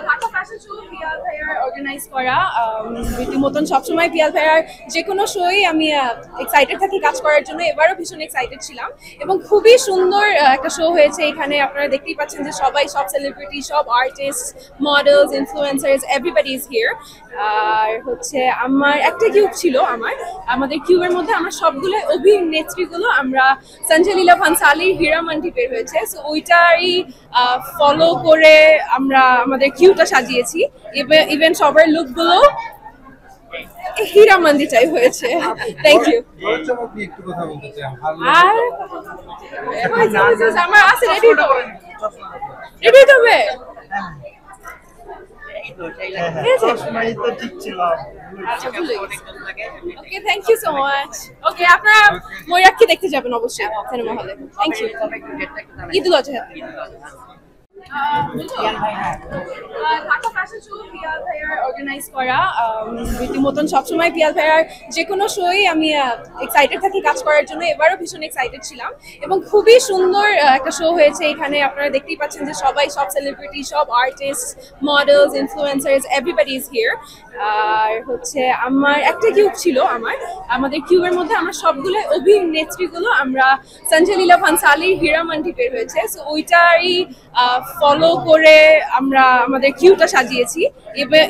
Dhaka fashion show Piyal ভাইয়ার organise করা রীতিমতন সবসময় পিয়াল ভাইয়ার যে কোনো শোই আমি এক্সাইটেড থাকি কাজ করার জন্য। এবারও ভীষণ এক্সাইটেড ছিলাম এবং খুবই সুন্দর একটা শো হয়েছে এখানে। আপনারা দেখতেই পাচ্ছেন যে সব সেলিব্রিটি, সব artist, models, influencers, everybody is here. আর হচ্ছে আমার একটা কিউব ছিল, আমাদের কিউবের মধ্যে আমরা সবগুলো অভিনেত্রীগুলো আমরা সঞ্জয় লীলা ভানসালির হীরামান্ডি বের হয়েছে, সো ওইটারই ফলো করে আমরা আমাদের কিউটা সাজিয়েছি। ইভেন সবার লুকগুলো হীরামান্ডি চাই হয়েছে। Thank you. আর আমার আছে রেডি হবে। Okay, thank you so much. Okay, আপনারা ময়ূরাক্ষী দেখতে যাবেন অবশ্যই সিনেমা হলে। Thank you. Eidul Azha. Dhaka fashion show Piyal ভাইয়ার অর্গানাইজ করা রীতিমতন সবসময় পিয়াল ভাইয়ার যে কোনো শোই আমি এক্সাইটেড থাকি কাজ করার জন্য। এবারও ভীষণ এক্সাইটেড ছিলাম এবং খুবই সুন্দর একটা শো হয়েছে এখানে। আপনারা দেখতেই পাচ্ছেন যে সব সেলিব্রিটি, সব artist, models, influencers, everybody is here. আর হচ্ছে আমার একটা কিউব ছিল, আমাদের কিউবের মধ্যে আমরা সবগুলো অভিনেত্রীগুলো আমরা সঞ্জয় লীলা ভানসালির হীরামান্ডি বের হয়েছে, সো ওইটারই ফলো করে আমরা আমাদের কিউটা সাজিয়েছি।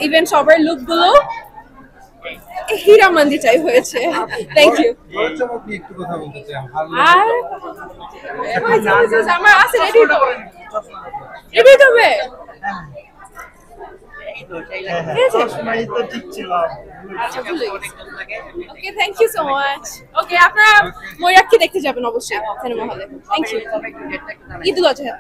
ইভেন সবার লুকগুলো হীরামান্ডি চাই হয়েছে। Thank you. আর আমার আছে রেডি হবে। Okay, thank you so much. Okay, আপনারা ময়ূরাক্ষী দেখতে যাবেন অবশ্যই সিনেমা হলে। Thank you. ঈদুল আজহা।